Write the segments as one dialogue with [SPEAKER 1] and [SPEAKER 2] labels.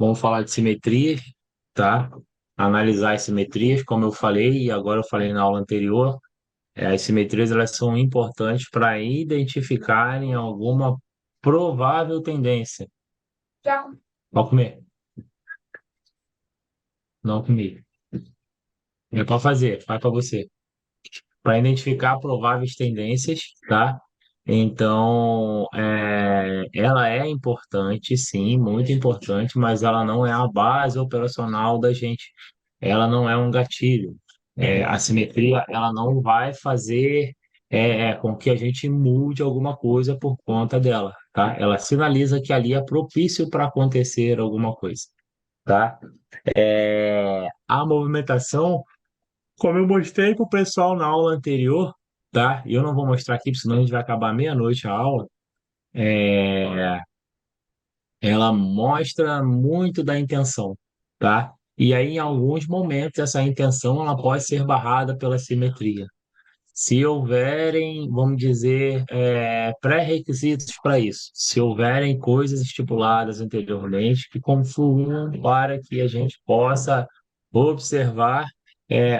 [SPEAKER 1] Vamos falar de simetrias, tá? Analisar as simetrias, como eu falei, e agora eu falei na aula anterior, as simetrias elas são importantes para identificarem alguma provável tendência. Pode comer? Não comer. É para fazer, faz para você. Para identificar prováveis tendências, tá? Então, ela é importante, sim, muito importante, mas ela não é a base operacional da gente. Ela não é um gatilho. A simetria, ela não vai fazer com que a gente mude alguma coisa por conta dela, tá? Ela sinaliza que ali é propício para acontecer alguma coisa, tá? A movimentação como eu mostrei para o pessoal na aula anterior, tá? E eu não vou mostrar aqui, porque senão a gente vai acabar meia-noite a aula. Ela mostra muito da intenção, tá? E aí, em alguns momentos, essa intenção ela pode ser barrada pela simetria. Se houverem, vamos dizer, pré-requisitos para isso, se houverem coisas estipuladas anteriormente que confluam para que a gente possa observar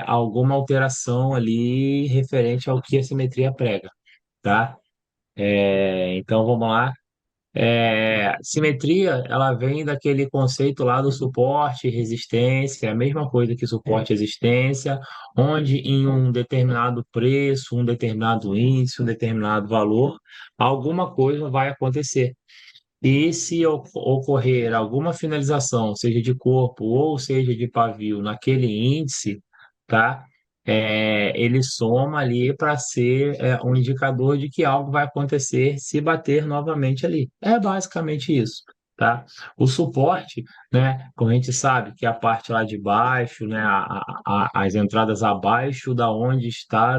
[SPEAKER 1] alguma alteração ali referente ao que a simetria prega, tá? Então, vamos lá. Simetria, ela vem daquele conceito lá do suporte e resistência, é a mesma coisa que suporte e resistência, onde em um determinado preço, um determinado índice, um determinado valor, alguma coisa vai acontecer. E se ocorrer alguma finalização, seja de corpo ou seja de pavio, naquele índice, tá? Ele soma ali para ser um indicador de que algo vai acontecer se bater novamente ali. É basicamente isso, tá? O suporte, né? Como a gente sabe que é a parte lá de baixo, né? As entradas abaixo da onde está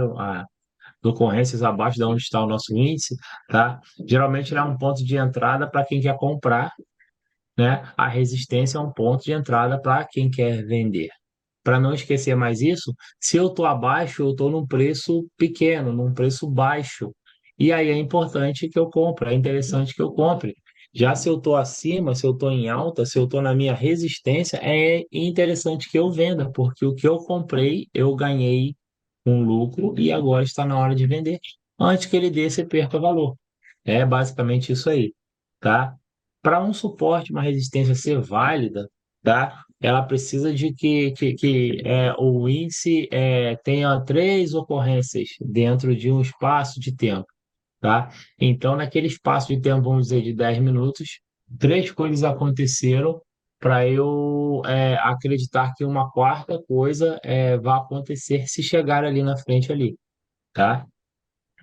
[SPEAKER 1] ocorrências abaixo de onde está o nosso índice, tá? Geralmente ele é um ponto de entrada para quem quer comprar, né? A resistência é um ponto de entrada para quem quer vender. Para não esquecer mais isso, se eu estou abaixo, eu estou num preço pequeno, num preço baixo. E aí é importante que eu compre, é interessante que eu compre. Já se eu estou acima, se eu estou em alta, se eu estou na minha resistência, é interessante que eu venda, porque o que eu comprei, eu ganhei um lucro e agora está na hora de vender, antes que ele desça e perca valor. É basicamente isso aí, tá? Para um suporte, uma resistência ser válida, tá? Ela precisa de que o índice tenha três ocorrências dentro de um espaço de tempo, tá? Então, naquele espaço de tempo, vamos dizer, de 10 minutos, três coisas aconteceram para eu acreditar que uma quarta coisa vai acontecer se chegar ali na frente ali, tá?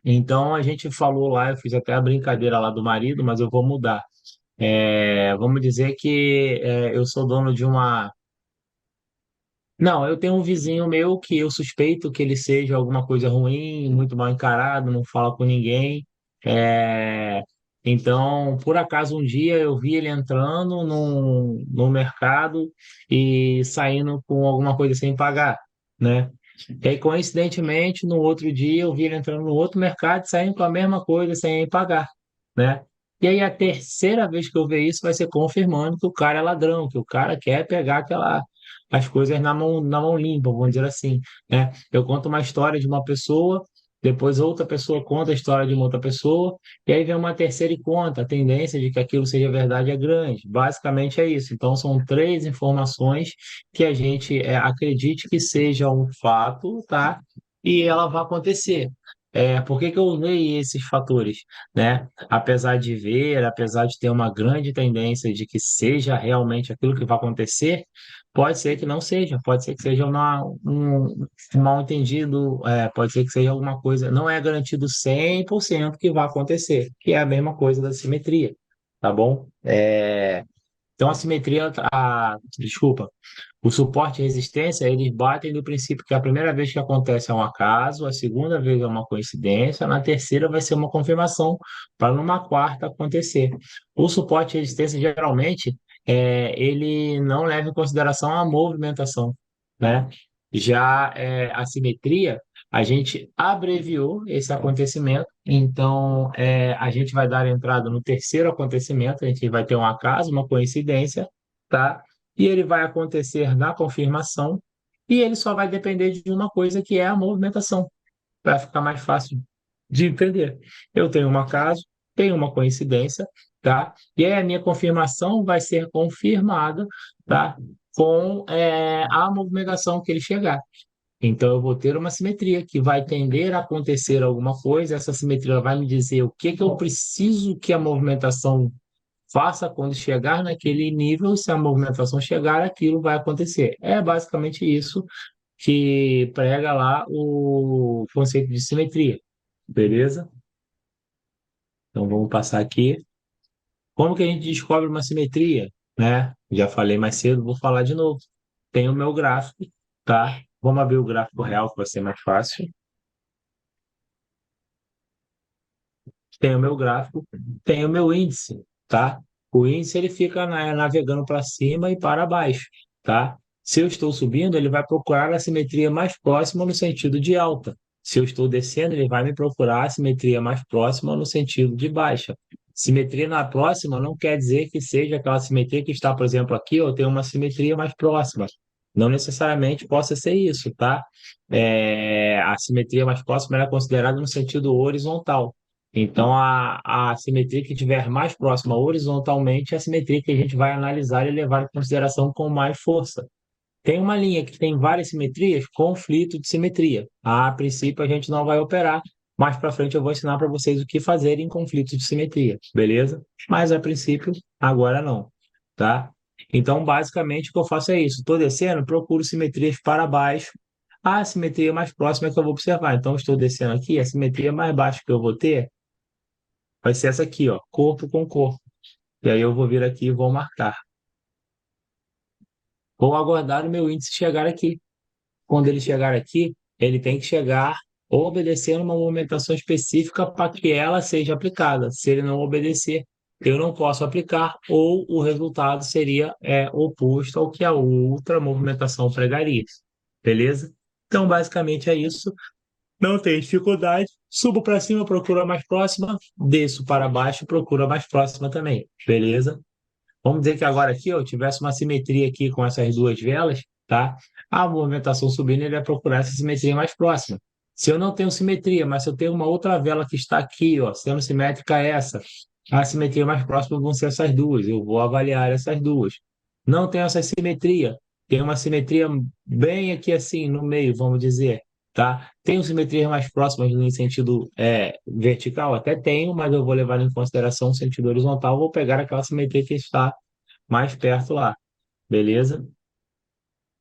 [SPEAKER 1] Então, a gente falou lá, eu fiz até a brincadeira lá do marido, mas eu vou mudar. Vamos dizer que eu sou dono de uma. Não, eu tenho um vizinho meu que eu suspeito que ele seja alguma coisa ruim, muito mal encarado, não fala com ninguém. É, Então, por acaso, um dia eu vi ele entrando no mercado e saindo com alguma coisa sem pagar, né? E aí, coincidentemente, no outro dia eu vi ele entrando no outro mercado e saindo com a mesma coisa sem pagar, né? E aí, a terceira vez que eu ver isso vai ser confirmando que o cara é ladrão, que o cara quer pegar as coisas na mão limpa, vamos dizer assim, né? Eu conto uma história de uma pessoa, depois outra pessoa conta a história de uma outra pessoa, e aí vem uma terceira e conta. A tendência de que aquilo seja verdade é grande. Basicamente é isso. Então, são três informações que a gente acredite que seja um fato, tá? E ela vai acontecer. Por que que eu usei esses fatores, né? Apesar de ter uma grande tendência de que seja realmente aquilo que vai acontecer, pode ser que não seja, pode ser que seja um mal-entendido, pode ser que seja alguma coisa, não é garantido 100% que vai acontecer, que é a mesma coisa da simetria, tá bom? Então a simetria, desculpa, o suporte e resistência, eles batem do princípio que a primeira vez que acontece é um acaso, a segunda vez é uma coincidência, na terceira vai ser uma confirmação para numa quarta acontecer. O suporte e resistência, geralmente, ele não leva em consideração a movimentação, né? Já a simetria, a gente abreviou esse acontecimento, então a gente vai dar entrada no terceiro acontecimento, a gente vai ter um acaso, uma coincidência, tá? e ele vai acontecer na confirmação, e ele só vai depender de uma coisa que é a movimentação, para ficar mais fácil de entender. Eu tenho um acaso, tenho uma coincidência, tá? E aí a minha confirmação vai ser confirmada, tá? Com a movimentação que ele chegar. Então, eu vou ter uma simetria que vai tender a acontecer alguma coisa, essa simetria vai me dizer o que que eu preciso que a movimentação faça quando chegar naquele nível, se a movimentação chegar, aquilo vai acontecer. É basicamente isso que prega lá o conceito de simetria, beleza? Então, vamos passar aqui. Como que a gente descobre uma simetria, né? Já falei mais cedo, vou falar de novo. Tem o meu gráfico, tá? Vamos abrir o gráfico real, que vai ser mais fácil. Tem o meu gráfico, tem o meu índice, tá? O índice ele fica navegando para cima e para baixo, tá? Se eu estou subindo, ele vai procurar a simetria mais próxima no sentido de alta. Se eu estou descendo, ele vai me procurar a simetria mais próxima no sentido de baixa. Simetria na próxima não quer dizer que seja aquela simetria que está, por exemplo, aqui, eu tenho uma simetria mais próxima. Não necessariamente possa ser isso, tá? A simetria mais próxima ela é considerada no sentido horizontal. Então, a simetria que estiver mais próxima horizontalmente é a simetria que a gente vai analisar e levar em consideração com mais força. Tem uma linha que tem várias simetrias, conflito de simetria. A princípio, a gente não vai operar. Mais para frente, eu vou ensinar para vocês o que fazer em conflito de simetria, beleza? Mas, a princípio, agora não, tá? Então, basicamente, o que eu faço é isso. Estou descendo, procuro simetrias para baixo. A simetria mais próxima é que eu vou observar. Então, estou descendo aqui, a simetria mais baixa que eu vou ter vai ser essa aqui, ó, corpo com corpo. E aí eu vou vir aqui e vou marcar. Vou aguardar o meu índice chegar aqui. Quando ele chegar aqui, ele tem que chegar obedecendo uma movimentação específica para que ela seja aplicada. Se ele não obedecer, eu não posso aplicar, ou o resultado seria oposto ao que a outra movimentação pregaria. Beleza? Então, basicamente é isso. Não tem dificuldade. Subo para cima, procuro a mais próxima. Desço para baixo, procuro a mais próxima também. Beleza? Vamos dizer que agora aqui eu tivesse uma simetria aqui com essas duas velas, tá? A movimentação subindo, ele vai procurar essa simetria mais próxima. Se eu não tenho simetria, mas se eu tenho uma outra vela que está aqui, ó, sendo simétrica a essa, a simetria mais próxima vão ser essas duas. Eu vou avaliar essas duas. Não tenho essa simetria. Tem uma simetria bem aqui assim, no meio, vamos dizer, tá? Tenho simetrias mais próximas no sentido vertical? Até tenho, mas eu vou levar em consideração o sentido horizontal. Vou pegar aquela simetria que está mais perto lá, beleza?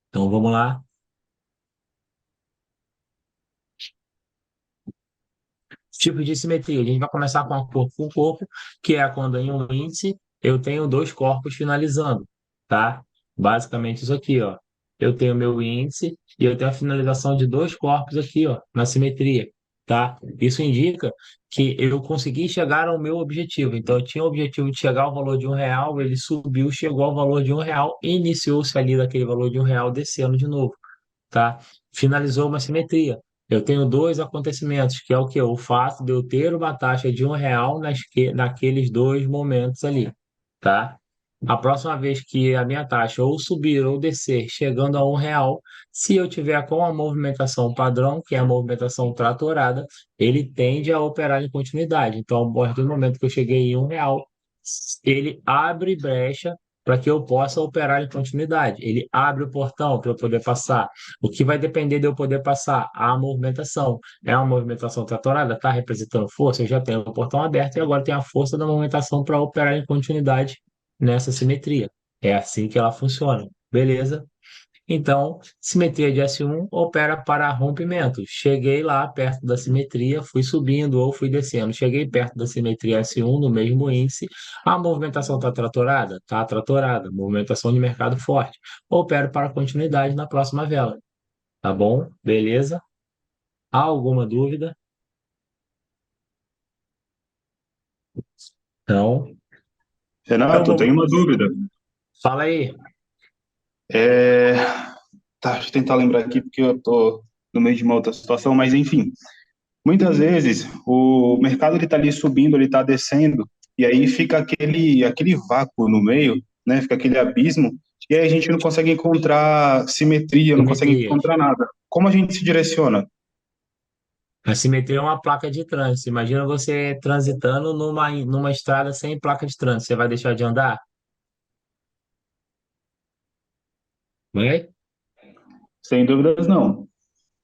[SPEAKER 1] Então vamos lá. Tipos de simetria. A gente vai começar com a corpo com corpo, que é quando em um índice eu tenho dois corpos finalizando, tá? Basicamente isso aqui, ó. Eu tenho meu índice e eu tenho a finalização de dois corpos aqui, ó, na simetria, tá? Isso indica que eu consegui chegar ao meu objetivo. Então, eu tinha o objetivo de chegar ao valor de R$ 1, ele subiu, chegou ao valor de R$ 1, iniciou-se ali daquele valor de R$ 1, descendo de novo, tá? Finalizou uma simetria. Eu tenho dois acontecimentos, que é o que? O fato de eu ter uma taxa de R$ 1 naqueles dois momentos ali, tá? A próxima vez que a minha taxa ou subir ou descer, chegando a R$ 1, se eu tiver com a movimentação padrão, que é a movimentação tratorada, ele tende a operar em continuidade. Então, a partir do momento que eu cheguei em R$ 1, ele abre brecha para que eu possa operar em continuidade. Ele abre o portão para eu poder passar. O que vai depender de eu poder passar? A movimentação. É uma movimentação tratorada? Está representando força? Eu já tenho o portão aberto e agora tenho a força da movimentação para operar em continuidade nessa simetria. É assim que ela funciona. Beleza? Então, simetria de S1 opera para rompimento. Cheguei lá perto da simetria, fui subindo ou fui descendo. Cheguei perto da simetria S1 no mesmo índice. A movimentação está tratorada? Está tratorada. Movimentação de mercado forte. Opero para continuidade na próxima vela. Tá bom? Beleza? Há alguma dúvida? Não? Então
[SPEAKER 2] Renato, eu
[SPEAKER 1] vamos.
[SPEAKER 2] tenho uma dúvida.
[SPEAKER 1] Fala aí.
[SPEAKER 2] É, tá, deixa eu tentar lembrar aqui porque eu tô no meio de uma outra situação, mas enfim, muitas vezes o mercado ele tá ali subindo, ele tá descendo, e aí fica aquele vácuo no meio, né? Fica aquele abismo, e aí a gente não consegue encontrar simetria, não consegue
[SPEAKER 1] Simetrias.
[SPEAKER 2] encontrar nada. Como a gente se direciona?
[SPEAKER 1] A simetria é uma placa de trânsito. Imagina você transitando numa estrada sem placa de trânsito. Você vai deixar de andar? Vai?
[SPEAKER 2] Sem dúvidas, não.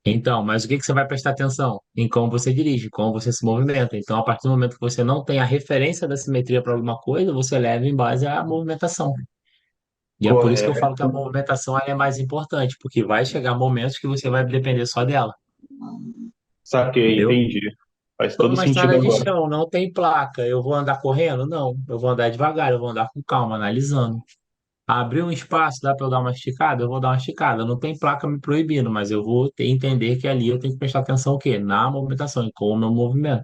[SPEAKER 1] Então, mas o que que você vai prestar atenção? Em como você dirige, como você se movimenta. Então, a partir do momento que você não tem a referência da simetria para alguma coisa, você leva em base à movimentação. E é por isso que eu falo que a
[SPEAKER 2] Correto.
[SPEAKER 1] movimentação ela é mais importante, porque vai chegar momentos que você vai depender só dela.
[SPEAKER 2] Saquei,
[SPEAKER 1] Entendeu?
[SPEAKER 2] entendi. Faz
[SPEAKER 1] Tô
[SPEAKER 2] todo
[SPEAKER 1] numa
[SPEAKER 2] sentido
[SPEAKER 1] estrada de
[SPEAKER 2] agora.
[SPEAKER 1] chão, não tem placa. Eu vou andar correndo? Não. Eu vou andar devagar, eu vou andar com calma, analisando. Abrir um espaço, dá para eu dar uma esticada? Eu vou dar uma esticada. Não tem placa me proibindo, mas eu vou entender que ali eu tenho que prestar atenção o quê? Na movimentação, em como eu movimento.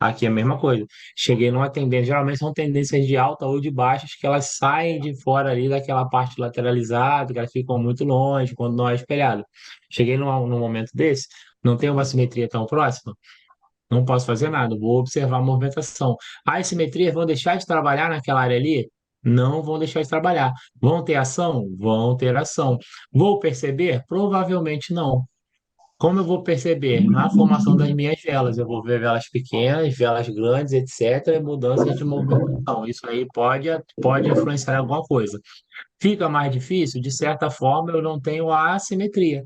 [SPEAKER 1] Aqui é a mesma coisa. Cheguei numa tendência, geralmente são tendências de alta ou de baixas que elas saem de fora ali daquela parte lateralizada, que elas ficam muito longe quando não é espelhado. Cheguei num momento desse, não tem uma simetria tão próxima, não posso fazer nada, vou observar a movimentação. As simetrias vão deixar de trabalhar naquela área ali? Não vão deixar de trabalhar. Vão ter ação? Vão ter ação. Vou perceber? Provavelmente não. Como eu vou perceber? Na formação das minhas velas. Eu vou ver velas pequenas, velas grandes, etc., e mudanças de movimentação. Isso aí pode influenciar em alguma coisa. Fica mais difícil? De certa forma, eu não tenho a assimetria,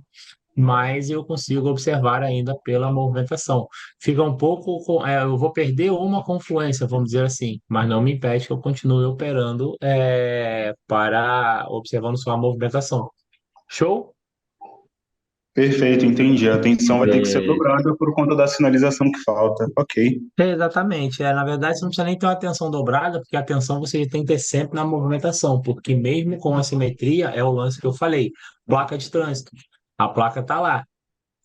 [SPEAKER 1] mas eu consigo observar ainda pela movimentação. Fica um pouco, eu vou perder uma confluência, vamos dizer assim, mas não me impede que eu continue operando para observando só a movimentação. Show?
[SPEAKER 2] Perfeito, entendi. A atenção vai ter que ser
[SPEAKER 1] É,
[SPEAKER 2] dobrada por conta da sinalização que falta. Ok.
[SPEAKER 1] exatamente. Na verdade, você não precisa nem ter uma atenção dobrada, porque a atenção você tem que ter sempre na movimentação, porque mesmo com a simetria, é o lance que eu falei, placa de trânsito. A placa está lá.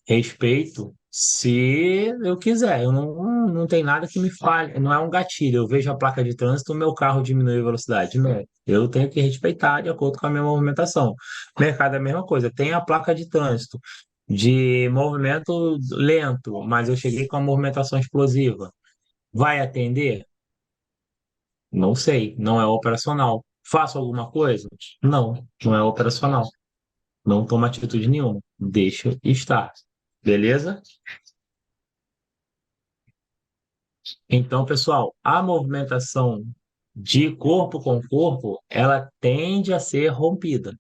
[SPEAKER 1] Respeito se eu quiser. Eu não tem nada que me fale. Não é um gatilho. Eu vejo a placa de trânsito, o meu carro diminui a velocidade. Não. Eu tenho que respeitar de acordo com a minha movimentação. Mercado é a mesma coisa. Tem a placa de trânsito de movimento lento, mas eu cheguei com a movimentação explosiva. Vai atender? Não sei. Não é operacional. Faço alguma coisa? Não, não é operacional. Não tomo atitude nenhuma. Deixa estar. Beleza? Então, pessoal, a movimentação de corpo com corpo, ela tende a ser rompida.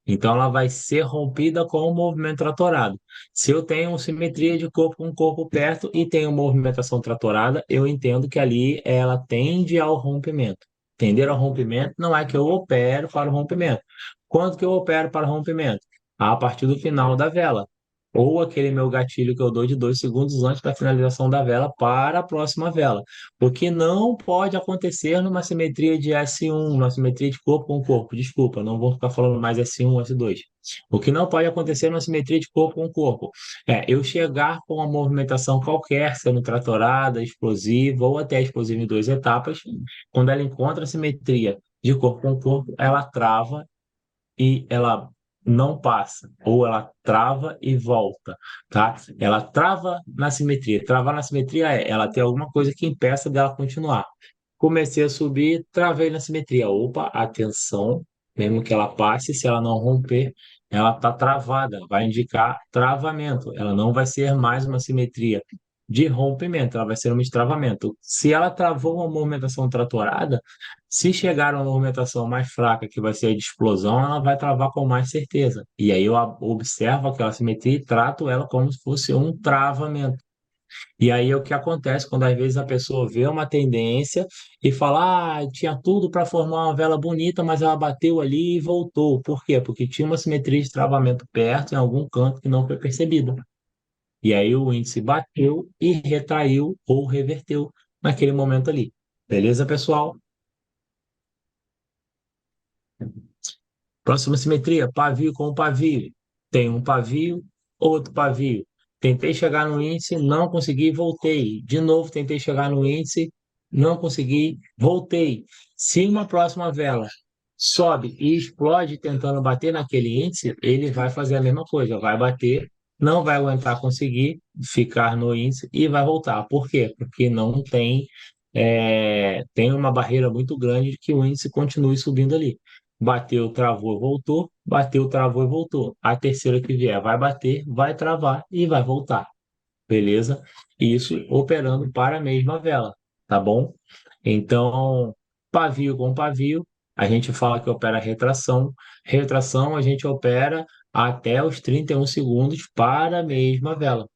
[SPEAKER 1] Então, ela vai ser rompida com o movimento tratorado. Se eu tenho simetria de corpo com corpo perto e tenho movimentação tratorada, eu entendo que ali ela tende ao rompimento. Tender ao rompimento não é que eu opero para o rompimento. Quando que eu opero para o rompimento? A partir do final da vela. Ou aquele meu gatilho que eu dou de 2 segundos antes da finalização da vela para a próxima vela. O que não pode acontecer numa simetria de S1, numa simetria de corpo com corpo. Desculpa, não vou ficar falando mais S1, S2. O que não pode acontecer numa simetria de corpo com corpo é eu chegar com uma movimentação qualquer, sendo tratorada, explosiva ou até explosiva em 2 etapas. Quando ela encontra a simetria de corpo com corpo, ela trava e ela não passa, ou ela trava e volta, tá? Ela trava na simetria. Travar na simetria é ela ter alguma coisa que impeça dela continuar. Comecei a subir, travei na simetria. Opa, atenção, mesmo que ela passe, se ela não romper, ela está travada, vai indicar travamento. Ela não vai ser mais uma simetria de rompimento, ela vai ser um destravamento. Se ela travou uma movimentação tratorada, se chegar a uma movimentação mais fraca, que vai ser a de explosão, ela vai travar com mais certeza. E aí eu observo aquela simetria e trato ela como se fosse um travamento. E aí é o que acontece quando às vezes a pessoa vê uma tendência e fala: Ah, tinha tudo para formar uma vela bonita, mas ela bateu ali e voltou. Por quê? Porque tinha uma simetria de travamento perto, em algum canto que não foi percebida. E aí o índice bateu e retraiu ou reverteu naquele momento ali. Beleza, pessoal? Próxima simetria, pavio com pavio. Tem um pavio, outro pavio. Tentei chegar no índice, não consegui, voltei. De novo, tentei chegar no índice, não consegui, voltei. Se uma próxima vela sobe e explode tentando bater naquele índice, ele vai fazer a mesma coisa, vai bater, não vai aguentar conseguir ficar no índice e vai voltar. Por quê? Porque não tem, tem uma barreira muito grande de que o índice continue subindo ali. bateu, travou, voltou, bateu, travou e voltou. A terceira que vier vai bater, vai travar e vai voltar, beleza? Isso operando para a mesma vela, tá bom? Então, pavio com pavio, a gente fala que opera retração. Retração a gente opera até os 31 segundos para a mesma vela,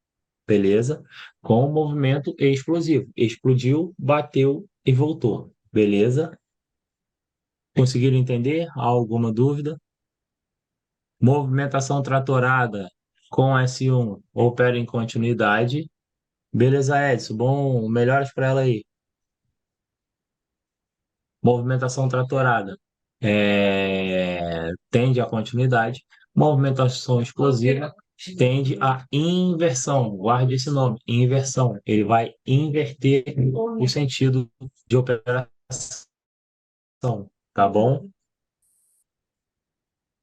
[SPEAKER 1] beleza? Com movimento explosivo. Explodiu, bateu e voltou, beleza? Conseguiram entender? Há alguma dúvida? Movimentação tratorada com S1 opera em continuidade. Beleza, Edson? Bom, melhoras para ela aí. Movimentação tratorada tende à continuidade. Movimentação explosiva tende à inversão. Guarde esse nome, inversão. Ele vai inverter o sentido de operação, tá bom?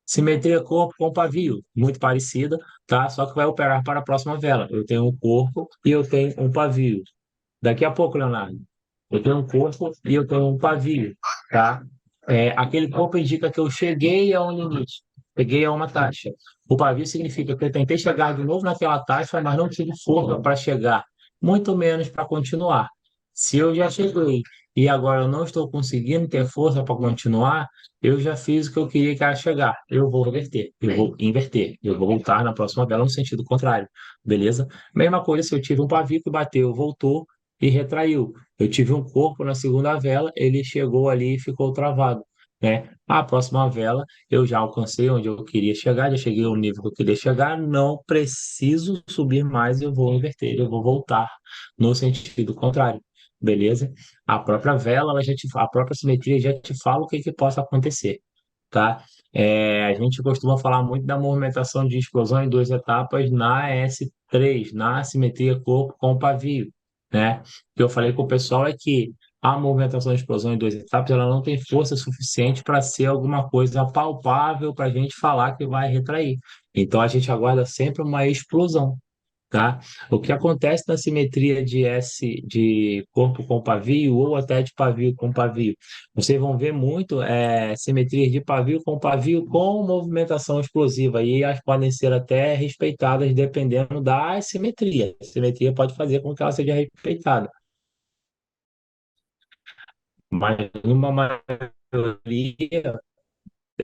[SPEAKER 1] Simetria corpo com pavio, muito parecida, tá? Só que vai operar para a próxima vela. Eu tenho um corpo e eu tenho um pavio. Daqui a pouco, Leonardo, eu tenho um corpo e eu tenho um pavio, tá? Aquele corpo indica que eu cheguei a um limite, cheguei a uma taxa. O pavio significa que eu tentei chegar de novo naquela taxa, mas não tive força para chegar, muito menos para continuar. Se eu já cheguei e agora eu não estou conseguindo ter força para continuar, eu já fiz o que eu queria que era chegar. Eu vou reverter, eu vou inverter, eu vou voltar na próxima vela no sentido contrário, beleza? Mesma coisa se eu tive um pavio que bateu, voltou e retraiu. Eu tive um corpo na segunda vela, ele chegou ali e ficou travado, né? A próxima vela, eu já alcancei onde eu queria chegar, já cheguei ao nível que eu queria chegar, não preciso subir mais, eu vou inverter, eu vou voltar no sentido contrário, beleza? A própria vela, a própria simetria já te fala o que que possa acontecer, tá? A gente costuma falar muito da movimentação de explosão em duas etapas na S3, na simetria corpo com pavio, né? O que eu falei com o pessoal é que a movimentação de explosão em duas etapas ela não tem força suficiente para ser alguma coisa palpável para a gente falar que vai retrair. Então a gente aguarda sempre uma explosão, tá? O que acontece na simetria de S de corpo com pavio ou até de pavio com pavio? Vocês vão ver muito simetrias de pavio com movimentação explosiva e elas podem ser até respeitadas dependendo da simetria. A simetria pode fazer com que ela seja respeitada, mas numa maioria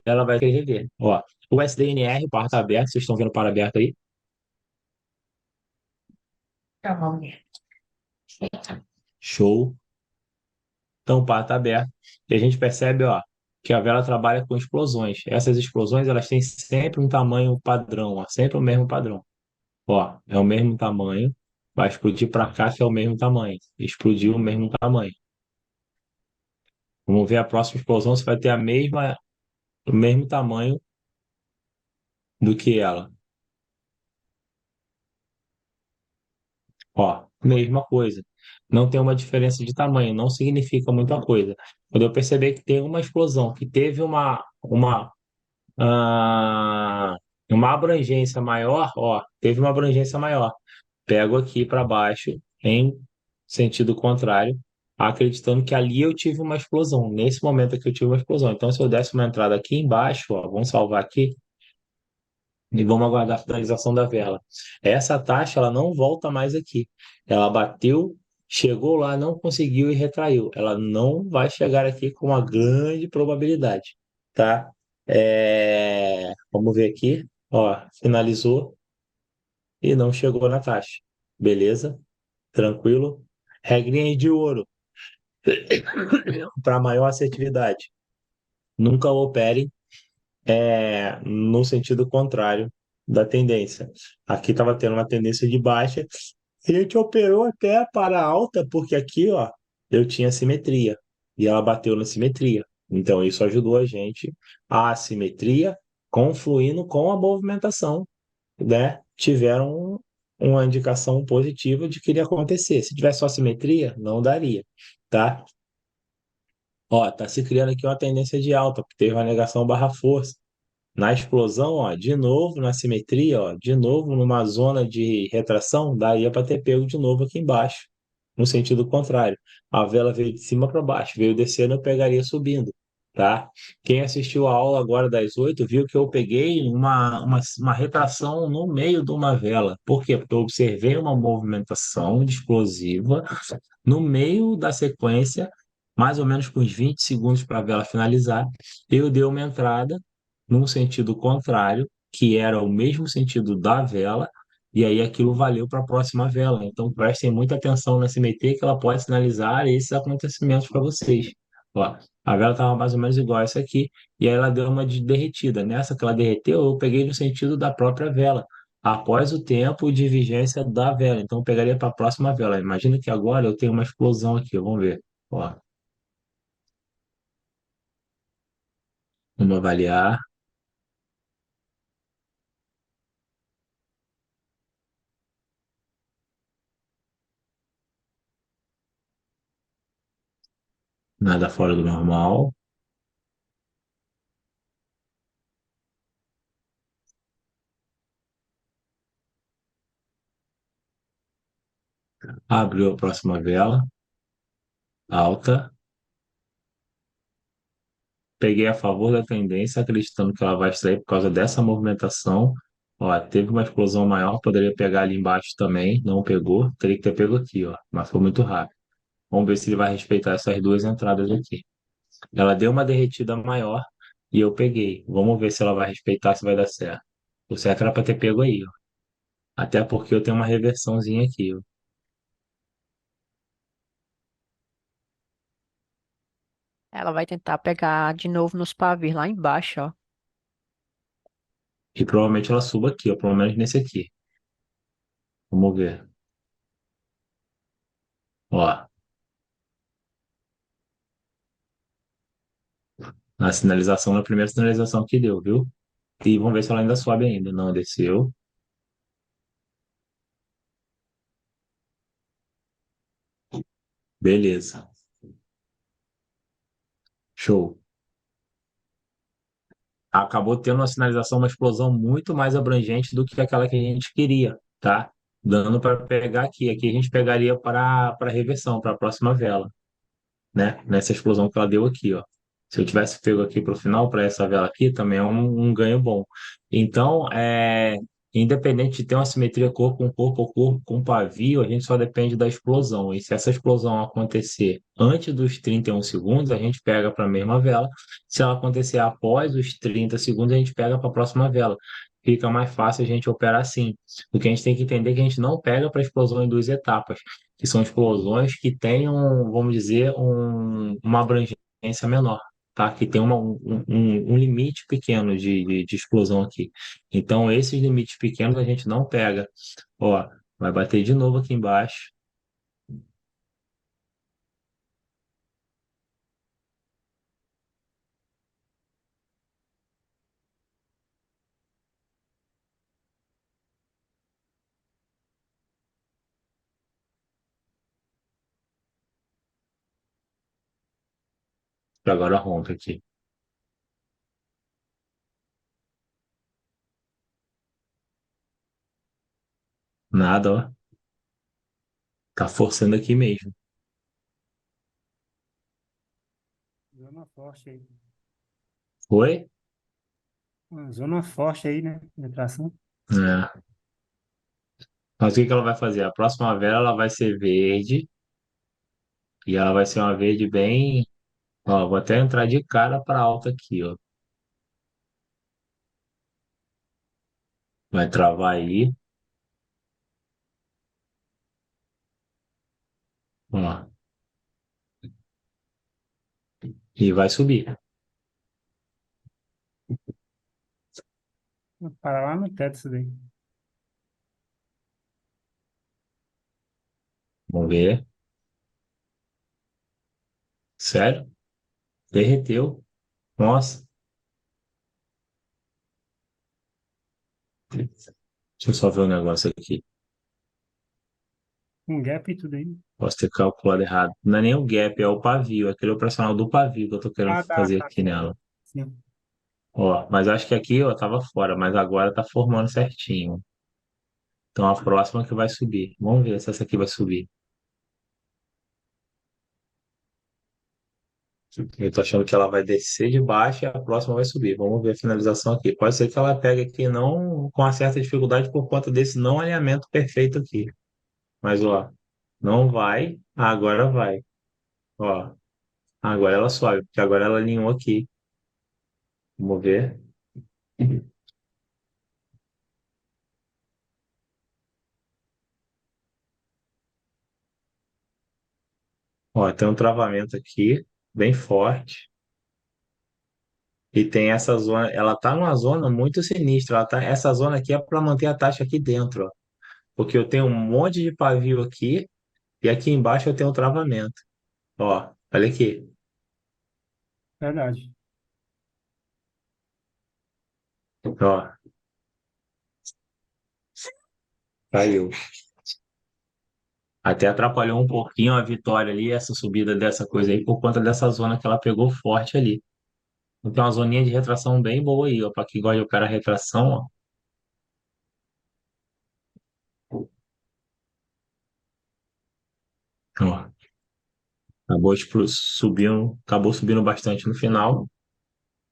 [SPEAKER 1] ela vai querer rever. Ó, o SDNR, o par está aberto, vocês estão vendo o par aberto aí? Show. Então, o par está aberto. E a gente percebe, ó, que a vela trabalha com explosões. Essas explosões, elas têm sempre um tamanho padrão, ó, sempre o mesmo padrão. Ó, é o mesmo tamanho. Vai explodir para cá, que é o mesmo tamanho. Explodiu o mesmo tamanho. Vamos ver a próxima explosão se vai ter o mesmo tamanho do que ela. Ó, mesma coisa. Não tem uma diferença de tamanho, não significa muita coisa. Quando eu perceber que tem uma explosão, que teve ah, uma abrangência maior, ó, teve uma abrangência maior. Pego aqui para baixo, em sentido contrário, acreditando que ali eu tive uma explosão. Nesse momento aqui eu tive uma explosão. Então, se eu desse uma entrada aqui embaixo, ó, vamos salvar aqui e vamos aguardar a finalização da vela. Essa taxa, ela não volta mais aqui. Ela bateu, chegou lá, não conseguiu e retraiu. Ela não vai chegar aqui com uma grande probabilidade, tá? Vamos ver aqui. Ó, finalizou e não chegou na taxa. Beleza? Tranquilo? Regrinha de ouro para maior assertividade. Nunca opere no sentido contrário da tendência. Aqui estava tendo uma tendência de baixa, e a gente operou até para alta, porque aqui, ó, eu tinha simetria, e ela bateu na simetria. Então, isso ajudou a gente a simetria confluindo com a movimentação, né? Tiveram uma indicação positiva de que iria acontecer. Se tivesse só simetria, não daria, tá? Ó, tá se criando aqui uma tendência de alta, porque teve uma negação barra força. Na explosão, ó, de novo na simetria, ó, de novo numa zona de retração, daria para ter pego de novo aqui embaixo, no sentido contrário. A vela veio de cima para baixo, veio descendo, eu pegaria subindo. tá? Quem assistiu a aula agora das 8 viu que eu peguei uma retração no meio de uma vela. Por quê? Porque eu observei uma movimentação explosiva no meio da sequência, mais ou menos com uns 20 segundos para a vela finalizar. Eu dei uma entrada num sentido contrário, que era o mesmo sentido da vela, e aí aquilo valeu para a próxima vela. Então prestem muita atenção na SMT, que ela pode sinalizar esses acontecimentos para vocês. Ó, a vela estava mais ou menos igual a essa aqui, e aí ela deu uma de derretida. Nessa que ela derreteu, eu peguei no sentido da própria vela, após o tempo de vigência da vela. Então, eu pegaria para a próxima vela. Imagina que agora eu tenho uma explosão aqui, vamos ver. Ó, vamos avaliar. Nada fora do normal. Abriu a próxima vela, alta. Peguei a favor da tendência, acreditando que ela vai extrair por causa dessa movimentação. Ó, teve uma explosão maior, poderia pegar ali embaixo também, não pegou. Teria que ter pego aqui, ó, mas foi muito rápido. Vamos ver se ele vai respeitar essas duas entradas aqui. Ela deu uma derretida maior e eu peguei. Vamos ver se ela vai respeitar, se vai dar certo. O certo era para ter pego aí, ó. Até porque eu tenho uma reversãozinha aqui, ó.
[SPEAKER 3] Ela vai tentar pegar de novo nos pavis lá embaixo, ó.
[SPEAKER 1] E provavelmente ela suba aqui, ó, pelo menos nesse aqui. Vamos ver. Ó, na sinalização, na primeira sinalização que deu, viu? E vamos ver se ela ainda sobe ainda. Não, desceu. Beleza. Show. Acabou tendo uma sinalização, uma explosão muito mais abrangente do que aquela que a gente queria, tá? Dando para pegar aqui. Aqui a gente pegaria para reversão, para a próxima vela, né? Nessa explosão que ela deu aqui, ó. Se eu tivesse pego aqui para o final, para essa vela aqui, também é um ganho bom. Então, independente de ter uma simetria corpo ou corpo com pavio, a gente só depende da explosão. E se essa explosão acontecer antes dos 31 segundos, a gente pega para a mesma vela. Se ela acontecer após os 30 segundos, a gente pega para a próxima vela. Fica mais fácil a gente operar assim. O que a gente tem que entender é que a gente não pega para explosão em duas etapas, que são explosões que tenham, vamos dizer, uma abrangência menor, tá? Que tem um limite pequeno de explosão aqui. Então, esses limites pequenos a gente não pega. Ó, vai bater de novo aqui embaixo. Agora rompe aqui. Nada, ó. Tá forçando aqui mesmo.
[SPEAKER 4] Zona forte aí.
[SPEAKER 1] Foi?
[SPEAKER 4] Uma zona forte aí, né? De tração.
[SPEAKER 1] É. Mas o que que ela vai fazer? A próxima vela ela vai ser verde. E ela vai ser uma verde bem. Ó, vou até entrar de cara para alta aqui, ó. Vai travar aí. Ó. E vai subir.
[SPEAKER 4] Para lá no teto isso daí.
[SPEAKER 1] Vamos ver. Sério? Derreteu. Nossa. Deixa eu só ver um negócio aqui.
[SPEAKER 4] Um gap e tudo aí.
[SPEAKER 1] Posso ter calculado errado. Não é nem o gap, é o pavio. É aquele operacional do pavio que eu tô querendo
[SPEAKER 4] Ah, tá,
[SPEAKER 1] fazer
[SPEAKER 4] tá.
[SPEAKER 1] aqui nela.
[SPEAKER 4] Sim.
[SPEAKER 1] Ó, mas acho que aqui, ó, tava fora, mas agora tá formando certinho. Então a próxima que vai subir. Vamos ver se essa aqui vai subir. Eu tô achando que ela vai descer de baixo e a próxima vai subir. Vamos ver a finalização aqui. Pode ser que ela pegue aqui não com uma certa dificuldade por conta desse não alinhamento perfeito aqui. Mas, ó, não vai, agora vai. Ó, agora ela sobe, porque agora ela alinhou aqui. Vamos ver. Ó, tem um travamento aqui, bem forte. E tem essa zona, ela tá numa zona muito sinistra. Essa zona aqui é para manter a taxa aqui dentro, ó. Porque eu tenho um monte de pavio aqui e aqui embaixo eu tenho um travamento. Ó, olha aqui.
[SPEAKER 4] Verdade.
[SPEAKER 1] Ó, caiu. Até atrapalhou um pouquinho a vitória ali, essa subida dessa coisa aí, por conta dessa zona que ela pegou forte ali. Então, uma zoninha de retração bem boa aí, ó. Para quem gosta de operar retração, ó. Ó, acabou subindo bastante no final,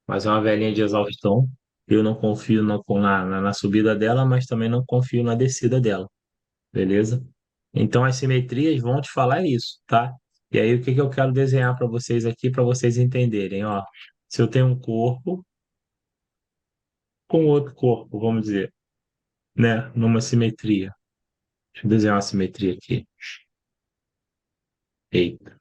[SPEAKER 1] mas é uma velhinha de exaustão. Eu não confio na subida dela, mas também não confio na descida dela, beleza? Então, as simetrias vão te falar isso, tá? E aí, o que que eu quero desenhar para vocês aqui, para vocês entenderem, ó. Se eu tenho um corpo com outro corpo, vamos dizer, né? Numa simetria. Deixa eu desenhar uma simetria aqui. Eita.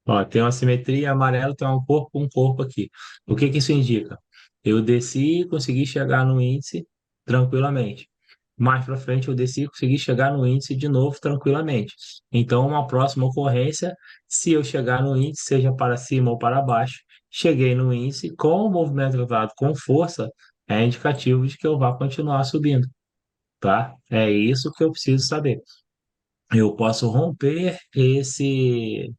[SPEAKER 1] Ó, tem uma simetria amarelo, tem um corpo aqui. O que que isso indica? Eu desci e consegui chegar no índice tranquilamente. Mais para frente eu desci e consegui chegar no índice de novo tranquilamente. Então, uma próxima ocorrência, se eu chegar no índice, seja para cima ou para baixo, cheguei no índice com o movimento levado com força, é indicativo de que eu vá continuar subindo, tá? É isso que eu preciso saber. Eu posso romper esse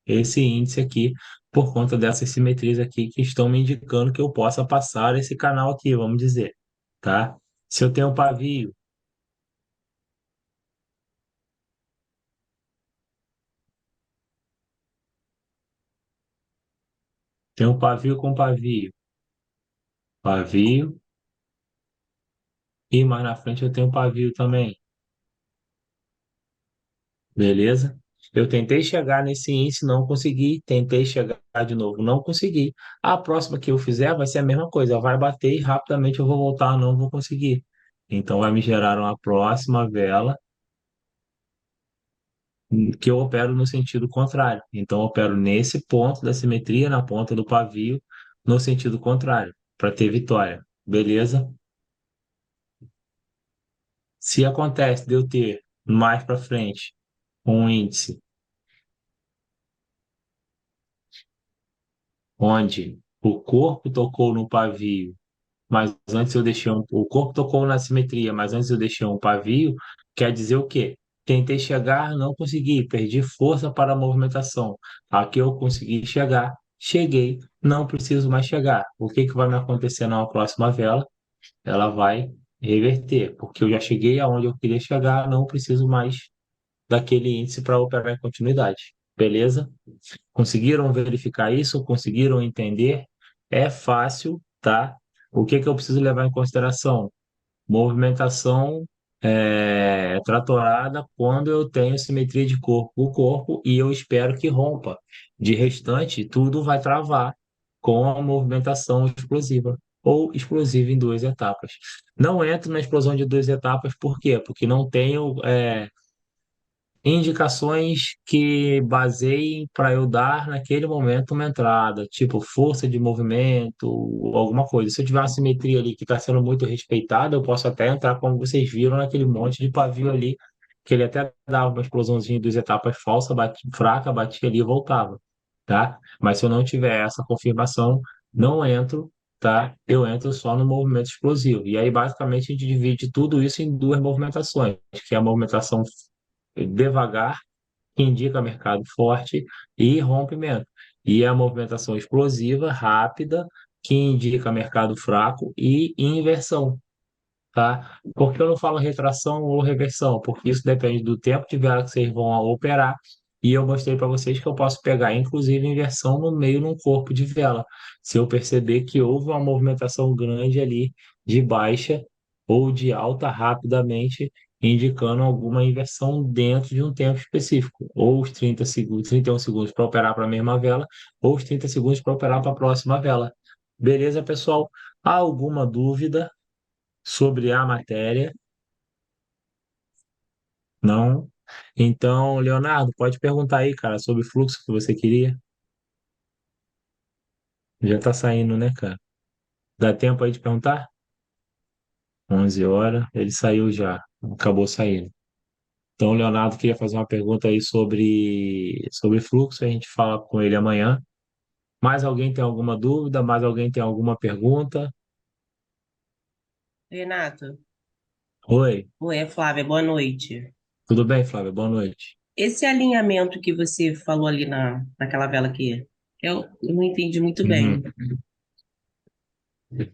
[SPEAKER 1] índice aqui por conta dessas simetrias aqui que estão me indicando que eu possa passar esse canal aqui, vamos dizer, tá? Se eu tenho um pavio, tenho um pavio com pavio, pavio, e mais na frente eu tenho um pavio também, beleza? Eu tentei chegar nesse índice, não consegui, tentei chegar de novo, não consegui. A próxima que eu fizer vai ser a mesma coisa, vai bater e rapidamente eu vou voltar, não vou conseguir. Então vai me gerar uma próxima vela que eu opero no sentido contrário. Então, eu opero nesse ponto da simetria, na ponta do pavio, no sentido contrário, para ter vitória. Beleza? Se acontece de eu ter mais para frente um índice onde o corpo tocou no pavio, mas antes eu deixei o corpo tocou na simetria, mas antes eu deixei um pavio, quer dizer o quê? Tentei chegar, não consegui, perdi força para a movimentação. Aqui eu consegui chegar, cheguei, não preciso mais chegar. O que que vai me acontecer na próxima vela? Ela vai reverter, porque eu já cheguei aonde eu queria chegar, não preciso mais daquele índice para operar em continuidade. Beleza? Conseguiram verificar isso? Conseguiram entender? É fácil, tá? O que que eu preciso levar em consideração? Movimentação tratorada quando eu tenho simetria de corpo com corpo e eu espero que rompa. De restante, tudo vai travar com a movimentação explosiva ou explosiva em duas etapas. Não entro na explosão de duas etapas, por quê? Porque não tenho indicações que baseiem para eu dar naquele momento uma entrada, tipo força de movimento, ou alguma coisa. Se eu tiver uma simetria ali que está sendo muito respeitada, eu posso até entrar, como vocês viram, naquele monte de pavio ali, que ele até dava uma explosãozinha de duas etapas falsa, fraca, batia ali e voltava, tá? Mas se eu não tiver essa confirmação, não entro. Tá? Eu entro só no movimento explosivo. E aí, basicamente, a gente divide tudo isso em duas movimentações, que é a movimentação devagar, que indica mercado forte, e rompimento. E a movimentação explosiva, rápida, que indica mercado fraco e inversão, tá? Por que eu não falo retração ou reversão? Porque isso depende do tempo de vela que vocês vão operar E eu mostrei para vocês que eu posso pegar, inclusive, inversão no meio num corpo de vela. Se eu perceber que houve uma movimentação grande ali de baixa ou de alta rapidamente, indicando alguma inversão dentro de um tempo específico. Ou os 30 segundos, 31 segundos para operar para a mesma vela, ou os 30 segundos para operar para a próxima vela. Beleza, pessoal? Há alguma dúvida sobre a matéria? Não? Então, Leonardo, pode perguntar aí, cara, sobre o fluxo que você queria. Já tá saindo, né, cara? Dá tempo aí de perguntar? 11 horas, ele saiu já, acabou saindo. Então, o Leonardo queria fazer uma pergunta aí sobre fluxo, a gente fala com ele amanhã. Mais alguém tem alguma dúvida? Mais alguém tem alguma pergunta?
[SPEAKER 5] Renato,
[SPEAKER 1] Oi,
[SPEAKER 5] oi, é Flávia, boa noite.
[SPEAKER 1] tudo bem, Flávio? Boa noite.
[SPEAKER 5] Esse alinhamento que você falou ali naquela vela aqui, eu não entendi muito bem.
[SPEAKER 1] Uhum.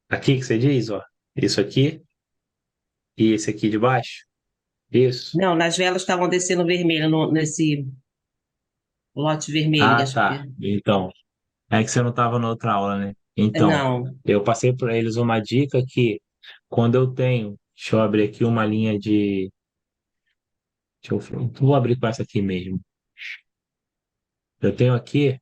[SPEAKER 1] Aqui que você diz, ó, isso aqui e esse aqui de baixo? Isso.
[SPEAKER 5] Não, nas velas estavam descendo vermelho, nesse lote vermelho.
[SPEAKER 1] Ah, tá. Então, é que você não estava na outra aula, né? Então,
[SPEAKER 5] Não,
[SPEAKER 1] eu passei para eles uma dica que quando eu tenho, deixa eu abrir aqui uma linha de, vou abrir com essa aqui mesmo. Eu tenho aqui,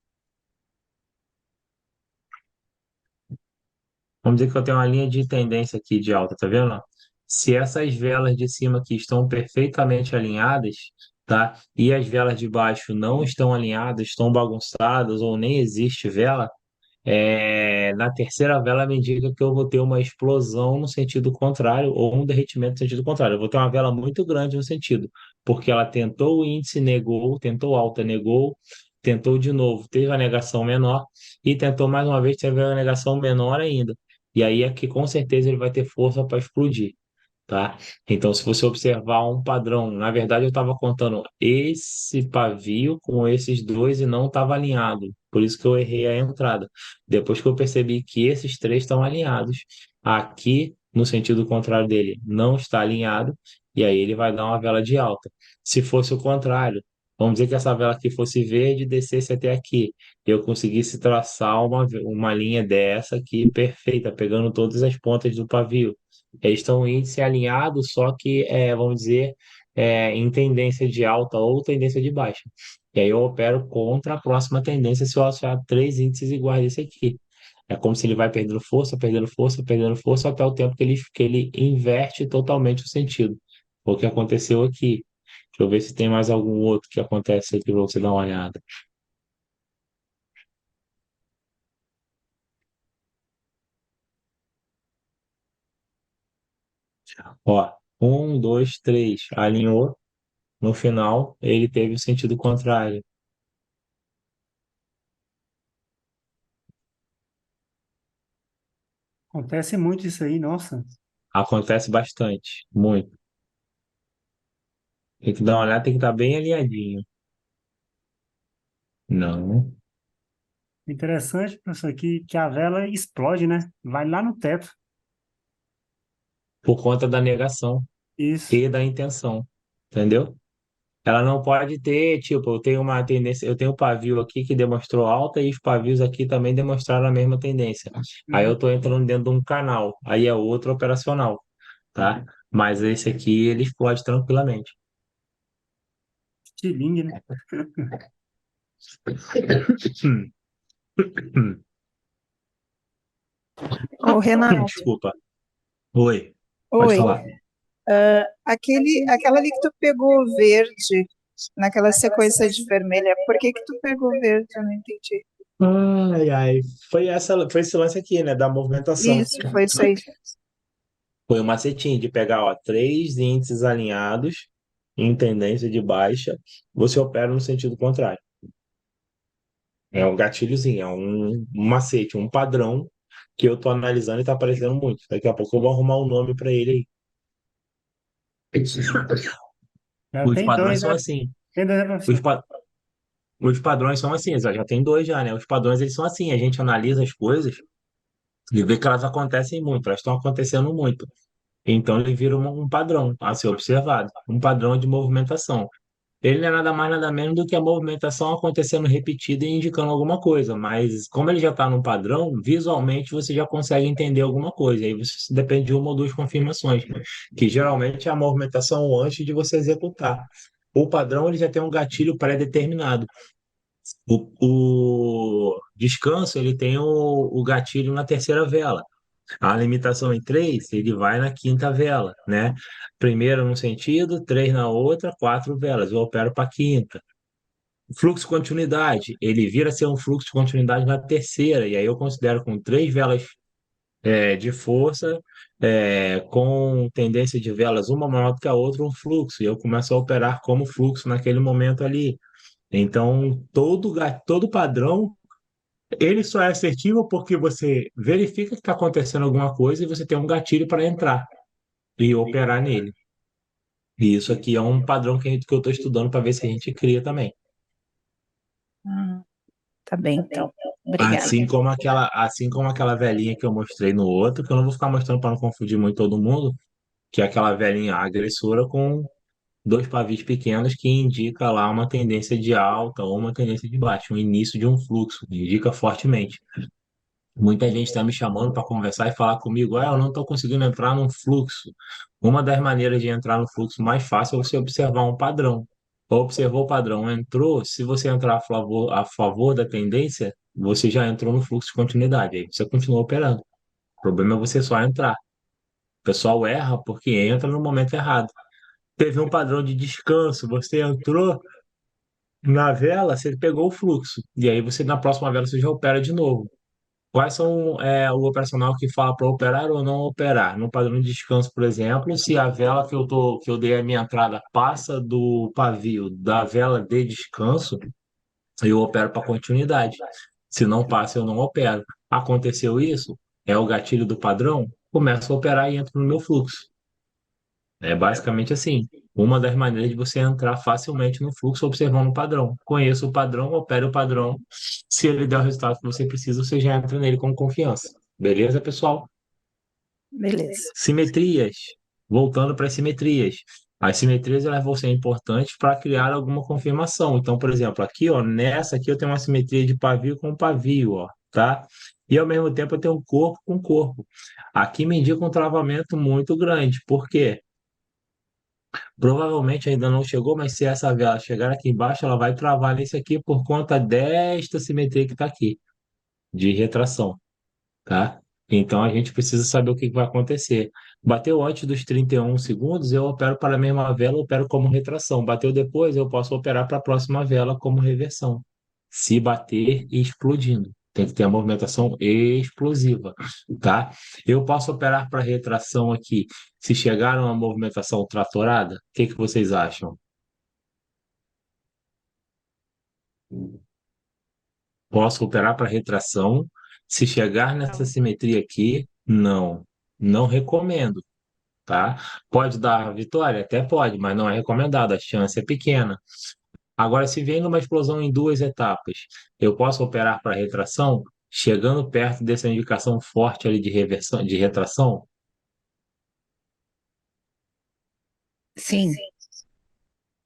[SPEAKER 1] vamos dizer que eu tenho uma linha de tendência aqui de alta, tá vendo? Se essas velas de cima aqui estão perfeitamente alinhadas, tá? E as velas de baixo não estão alinhadas, estão bagunçadas ou nem existe vela, na terceira vela me indica que eu vou ter uma explosão no sentido contrário ou um derretimento no sentido contrário. Eu vou ter uma vela muito grande no sentido, porque ela tentou o índice, negou, tentou alta, negou, tentou de novo, teve a negação menor e tentou mais uma vez, teve a negação menor ainda. E aí é que com certeza ele vai ter força para explodir, tá? Então, se você observar um padrão, na verdade eu estava contando esse pavio com esses dois e não estava alinhado, por isso que eu errei a entrada. Depois que eu percebi que esses três estão alinhados, aqui no sentido contrário dele não está alinhado, e aí ele vai dar uma vela de alta. Se fosse o contrário, vamos dizer que essa vela aqui fosse verde e descesse até aqui, eu conseguisse traçar uma linha dessa aqui perfeita, pegando todas as pontas do pavio. Eles estão em índice alinhado, só que, vamos dizer, em tendência de alta ou tendência de baixa. E aí eu opero contra a próxima tendência se eu achar três índices iguais desse aqui. É como se ele vai perdendo força, perdendo força, perdendo força, até o tempo que ele inverte totalmente o sentido. Foi o que aconteceu aqui. Deixa eu ver se tem mais algum outro que acontece aqui para você dar uma olhada. Ó, um, dois, três, alinhou. No final, ele teve o sentido contrário.
[SPEAKER 4] Acontece muito isso aí, nossa.
[SPEAKER 1] Acontece bastante, muito. Tem que dar uma olhada, tem que estar bem alinhadinho. Não.
[SPEAKER 4] Interessante, professor, que a vela explode, né? Vai lá no teto.
[SPEAKER 1] Por conta da negação
[SPEAKER 4] Isso.
[SPEAKER 1] e da intenção. Entendeu? Ela não pode ter, tipo, eu tenho uma tendência, eu tenho um pavio aqui que demonstrou alta e os pavios aqui também demonstraram a mesma tendência. Aí eu
[SPEAKER 4] Uhum.
[SPEAKER 1] tô entrando dentro de um canal, aí é outro operacional, tá? Mas esse aqui ele explode tranquilamente.
[SPEAKER 4] Estilingue, né?
[SPEAKER 6] Ô, Renato,
[SPEAKER 1] Desculpa. Oi, pode
[SPEAKER 6] oi.
[SPEAKER 1] falar.
[SPEAKER 6] Aquela ali que tu pegou verde, naquela sequência de vermelha, por que que tu pegou verde? Eu não entendi.
[SPEAKER 1] Ai, ai, foi esse lance aqui, né, da movimentação.
[SPEAKER 6] Isso, foi isso aí.
[SPEAKER 1] Foi um macetinho de pegar, ó, três índices alinhados em tendência de baixa, você opera no sentido contrário. É um gatilhozinho, é um macete, um padrão que eu tô analisando e tá aparecendo muito. Daqui a pouco eu vou arrumar um nome para ele aí.
[SPEAKER 4] Já
[SPEAKER 1] Os
[SPEAKER 4] tem
[SPEAKER 1] padrões
[SPEAKER 4] dois,
[SPEAKER 1] são
[SPEAKER 4] né?
[SPEAKER 1] assim.
[SPEAKER 4] Tem dois, né,
[SPEAKER 1] Os,
[SPEAKER 4] professor?
[SPEAKER 1] pa- os padrões são assim, já tem dois já, né? Os padrões eles são assim, a gente analisa as coisas e vê que elas acontecem muito, elas estão acontecendo muito. Então ele vira um padrão a ser observado, um padrão de movimentação. ele não é nada mais nada menos do que a movimentação acontecendo repetida e indicando alguma coisa, mas como ele já está num padrão, visualmente você já consegue entender alguma coisa, aí você depende de uma ou duas confirmações, que geralmente é a movimentação antes de você executar. O padrão ele já tem um gatilho pré-determinado. O descanso ele tem o gatilho na terceira vela. A limitação em três, ele vai na quinta vela, né? Primeiro num sentido, três na outra, quatro velas. Eu opero para quinta. Fluxo de continuidade, ele vira a ser um fluxo de continuidade na terceira, e aí eu considero com três velas de força, com tendência de velas uma maior do que a outra, um fluxo, e eu começo a operar como fluxo naquele momento ali. Então, todo padrão ele só é assertivo porque você verifica que está acontecendo alguma coisa e você tem um gatilho para entrar e operar nele. E isso aqui é um padrão que eu estou estudando para ver se a gente cria também.
[SPEAKER 6] Ah, tá bem, então. Obrigada.
[SPEAKER 1] Assim como aquela velhinha que eu mostrei no outro, que eu não vou ficar mostrando para não confundir muito todo mundo, que é aquela velhinha agressora com dois pavis pequenos que indica lá uma tendência de alta ou uma tendência de baixa, um início de um fluxo, indica fortemente. Muita gente está me chamando para conversar e falar comigo, eu não estou conseguindo entrar num fluxo. Uma das maneiras de entrar no fluxo mais fácil é você observar um padrão. Observou o padrão, entrou, se você entrar a favor da tendência, você já entrou no fluxo de continuidade, aí você continua operando. O problema é você só entrar. O pessoal erra porque entra no momento errado. Teve um padrão de descanso, você entrou na vela, você pegou o fluxo. E aí você na próxima vela você já opera de novo. Quais são o operacional que fala para operar ou não operar? No padrão de descanso, por exemplo, se a vela que eu dei a minha entrada passa do pavio da vela de descanso, eu opero para continuidade. Se não passa, eu não opero. Aconteceu isso? É o gatilho do padrão? Começo a operar e entro no meu fluxo. É basicamente assim. Uma das maneiras de você entrar facilmente no fluxo observando o padrão. Conheça o padrão, opere o padrão. Se ele der o resultado que você precisa, você já entra nele com confiança. Beleza, pessoal?
[SPEAKER 6] Beleza.
[SPEAKER 1] Simetrias. Voltando para as simetrias. As simetrias elas vão ser importantes para criar alguma confirmação. Então, por exemplo, aqui, ó, nessa aqui eu tenho uma simetria de pavio com pavio, ó, tá? E ao mesmo tempo eu tenho um corpo com corpo. Aqui me indica um travamento muito grande. Por quê? Provavelmente ainda não chegou, mas se essa vela chegar aqui embaixo, ela vai travar nesse aqui por conta desta simetria que está aqui, de retração, tá? Então a gente precisa saber o que vai acontecer. Bateu antes dos 31 segundos, eu opero para a mesma vela, opero como retração. Bateu depois, eu posso operar para a próxima vela como reversão. Se bater explodindo. Tem que ter a movimentação explosiva, tá? Eu posso operar para retração aqui. Se chegar a uma movimentação tratorada, o que que vocês acham? Posso operar para retração. Se chegar nessa simetria aqui, não. Não recomendo, tá? Pode dar vitória? Até pode, mas não é recomendado. A chance é pequena. Agora, se vem numa explosão em duas etapas, eu posso operar para retração, chegando perto dessa indicação forte ali de reversão, de retração?
[SPEAKER 6] Sim.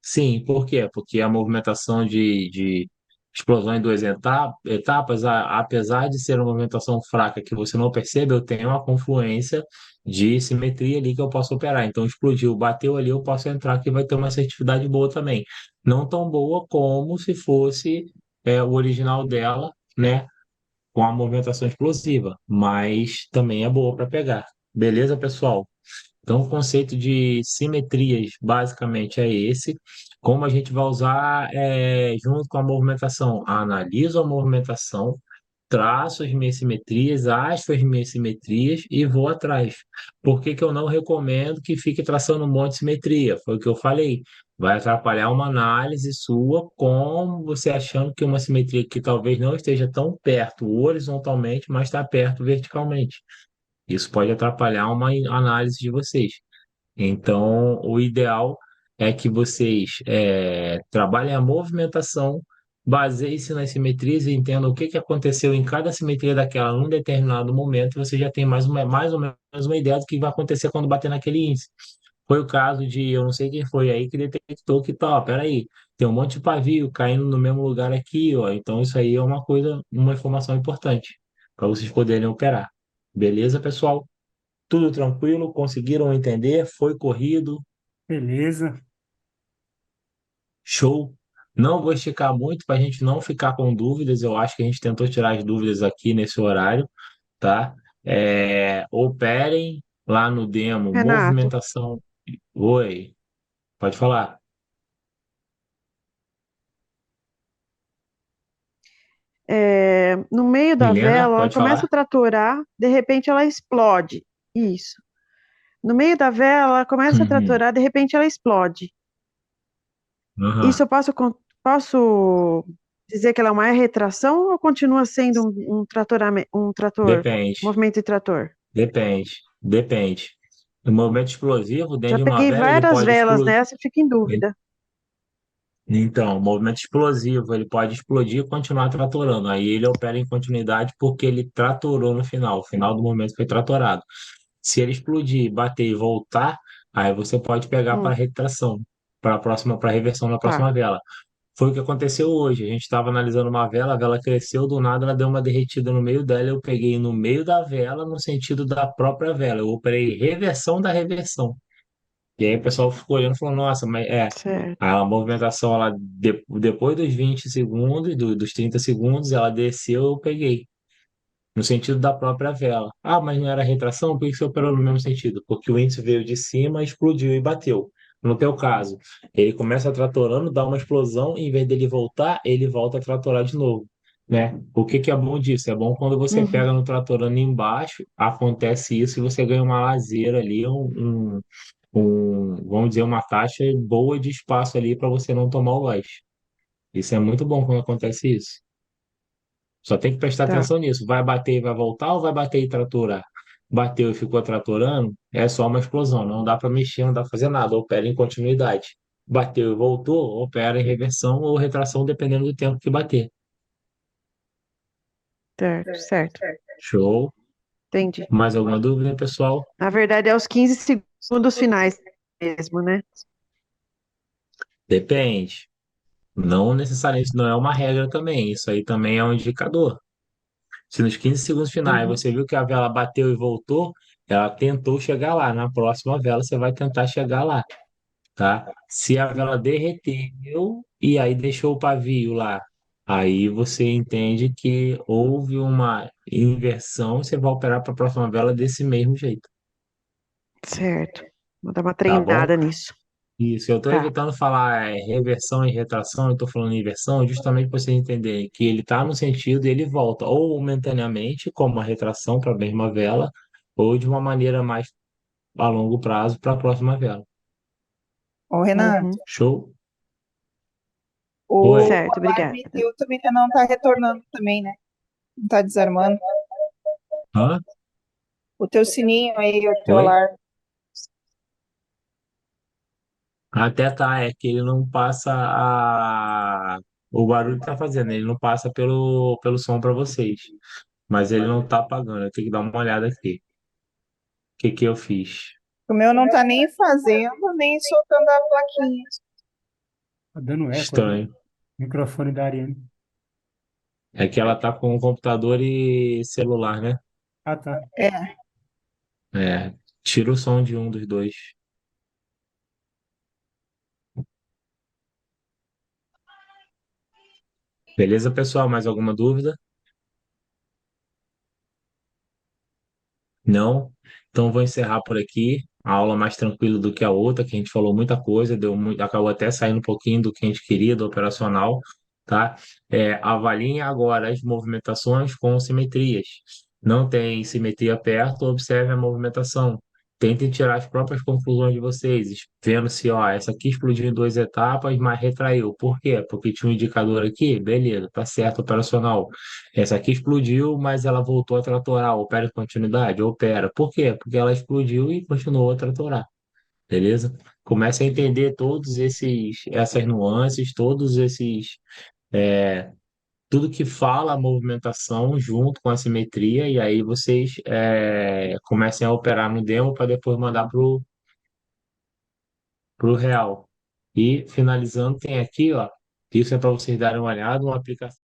[SPEAKER 1] Sim, por quê? Porque a movimentação de explosão em duas etapas, apesar de ser uma movimentação fraca que você não percebe, eu tenho uma confluência de simetria ali que eu posso operar. Então, explodiu, bateu ali, eu posso entrar que vai ter uma assertividade boa também. Não tão boa como se fosse o original dela, né? Com a movimentação explosiva, mas também é boa para pegar. Beleza, pessoal? Então, o conceito de simetrias basicamente é esse. Como a gente vai usar junto com a movimentação? Analiso a movimentação, traço as minhas simetrias, acho as minhas simetrias e vou atrás. Por que que eu não recomendo que fique traçando um monte de simetria? Foi o que eu falei. Vai atrapalhar uma análise sua, como você achando que uma simetria que talvez não esteja tão perto horizontalmente, mas está perto verticalmente. Isso pode atrapalhar uma análise de vocês. Então, o ideal é que vocês trabalhem a movimentação, baseiem-se nas simetrias e entendam o que que aconteceu em cada simetria daquela num determinado momento, e você já tem mais ou menos uma ideia do que vai acontecer quando bater naquele índice. Foi o caso de, eu não sei quem foi aí que detectou que, tá, ó, peraí, tem um monte de pavio caindo no mesmo lugar aqui, ó. Então isso aí é uma coisa, uma informação importante para vocês poderem operar. Beleza, pessoal? Tudo tranquilo? Conseguiram entender? Foi corrido?
[SPEAKER 4] Beleza.
[SPEAKER 1] Show? Não vou esticar muito para a gente não ficar com dúvidas. Eu acho que a gente tentou tirar as dúvidas aqui nesse horário, tá? Operem lá no demo,
[SPEAKER 7] Renato,
[SPEAKER 1] movimentação. Oi, pode falar.
[SPEAKER 7] no meio da
[SPEAKER 1] Milena,
[SPEAKER 7] vela, ela
[SPEAKER 1] pode
[SPEAKER 7] começa
[SPEAKER 1] falar.
[SPEAKER 7] a tratorar, de repente ela explode. Isso. No meio da vela, ela começa a
[SPEAKER 1] Uhum.
[SPEAKER 7] tratorar, de repente ela explode. Isso
[SPEAKER 1] Aham.
[SPEAKER 7] eu posso dizer que ela é uma retração ou continua sendo um trator,
[SPEAKER 1] Depende,
[SPEAKER 7] movimento de trator?
[SPEAKER 1] depende. O movimento explosivo dentro
[SPEAKER 7] Já
[SPEAKER 1] de uma
[SPEAKER 7] peguei
[SPEAKER 1] vela, ele
[SPEAKER 7] várias
[SPEAKER 1] pode
[SPEAKER 7] velas
[SPEAKER 1] explodir.
[SPEAKER 7] nessa e fico em dúvida.
[SPEAKER 1] Então, o movimento explosivo, ele pode explodir e continuar tratorando. Aí ele opera em continuidade porque ele tratorou no final. O final do movimento foi tratorado. Se ele explodir, bater e voltar, aí você pode pegar para
[SPEAKER 7] Hum,
[SPEAKER 1] retração, para a próxima, para reversão na próxima
[SPEAKER 7] tá,
[SPEAKER 1] vela. Foi o que aconteceu hoje. A gente estava analisando uma vela, a vela cresceu, do nada ela deu uma derretida no meio dela. Eu peguei no meio da vela, no sentido da própria vela. Eu operei reversão da reversão. E aí o pessoal ficou olhando e falou: Nossa, mas
[SPEAKER 7] certo.
[SPEAKER 1] a movimentação, ela, depois dos 20 segundos, dos 30 segundos, ela desceu, eu peguei. No sentido da própria vela. Ah, mas não era retração? Por que você operou no mesmo sentido? Porque o índice veio de cima, explodiu e bateu. No teu caso, ele começa tratorando, dá uma explosão, e em vez dele voltar, ele volta a tratorar de novo, né? O que que é bom disso? É bom quando você
[SPEAKER 7] Uhum,
[SPEAKER 1] pega no tratorando embaixo, acontece isso e você ganha uma laseira ali, vamos dizer, uma taxa boa de espaço ali para você não tomar o loss. Isso é muito bom quando acontece isso. Só tem que prestar
[SPEAKER 7] tá,
[SPEAKER 1] atenção nisso. Vai bater e vai voltar ou vai bater e tratorar? Bateu e ficou tratorando, é só uma explosão. Não dá para mexer, não dá para fazer nada. Opera em continuidade. Bateu e voltou, opera em reversão ou retração, dependendo do tempo que bater.
[SPEAKER 7] certo, certo.
[SPEAKER 1] Show?
[SPEAKER 7] Entendi.
[SPEAKER 1] Mais alguma dúvida, pessoal?
[SPEAKER 7] Na verdade, é os 15 segundos finais mesmo, né?
[SPEAKER 1] Depende. Não necessariamente, não é uma regra também. Isso aí também é um indicador. Se nos 15 segundos finais
[SPEAKER 7] Uhum,
[SPEAKER 1] você viu que a vela bateu e voltou, ela tentou chegar lá. Na próxima vela você vai tentar chegar lá, tá? Se a vela derreteu e aí deixou o pavio lá, aí você entende que houve uma inversão, você vai operar para a próxima vela desse mesmo jeito,
[SPEAKER 7] certo. Vou dar uma
[SPEAKER 1] tá bom?
[SPEAKER 7] treinada nisso.
[SPEAKER 1] Isso, eu estou
[SPEAKER 7] Tá,
[SPEAKER 1] evitando falar reversão e retração, eu estou falando inversão, justamente para vocês entenderem que ele está no sentido e ele volta, ou momentaneamente, como a retração para a mesma vela, ou de uma maneira mais a longo prazo para a próxima vela.
[SPEAKER 6] Ô, Renato,
[SPEAKER 7] uhum,
[SPEAKER 1] Show?
[SPEAKER 6] o
[SPEAKER 1] Oi?
[SPEAKER 7] certo,
[SPEAKER 6] alarme
[SPEAKER 7] obrigada.
[SPEAKER 6] teu também não tá retornando também, né? Não tá desarmando.
[SPEAKER 1] Hã?
[SPEAKER 6] O teu sininho aí, o teu
[SPEAKER 1] Oi?
[SPEAKER 6] alarme.
[SPEAKER 1] Até tá, é que ele não passa o barulho que tá fazendo, ele não passa pelo som para vocês, mas ele não tá apagando, eu tenho que dar uma olhada aqui. O que que eu fiz?
[SPEAKER 6] O meu não tá nem fazendo, nem soltando a plaquinha.
[SPEAKER 4] Tá dando eco aí.
[SPEAKER 1] Estranho.
[SPEAKER 4] Microfone da Ariane.
[SPEAKER 1] É que ela tá com computador e celular, né?
[SPEAKER 4] Ah, tá.
[SPEAKER 6] É.
[SPEAKER 1] É, tira o som de um dos dois. Beleza, pessoal? Mais alguma dúvida? Não? Então vou encerrar por aqui. A aula mais tranquila do que a outra, que a gente falou muita coisa, acabou até saindo um pouquinho do que a gente queria, do operacional, tá? Avaliem agora as movimentações com simetrias. Não tem simetria perto, observe a movimentação. Tentem tirar as próprias conclusões de vocês, vendo se, ó, essa aqui explodiu em duas etapas, mas retraiu. Por quê? Porque tinha um indicador aqui, beleza, tá certo, operacional. Essa aqui explodiu, mas ela voltou a tratorar. Opera em continuidade? Opera. Por quê? Porque ela explodiu e continuou a tratorar. Beleza? Comece a entender essas nuances, é, tudo que fala a movimentação junto com a simetria, e aí vocês comecem a operar no demo para depois mandar pro real. E finalizando, tem aqui, ó, isso é para vocês darem uma olhada, uma aplicação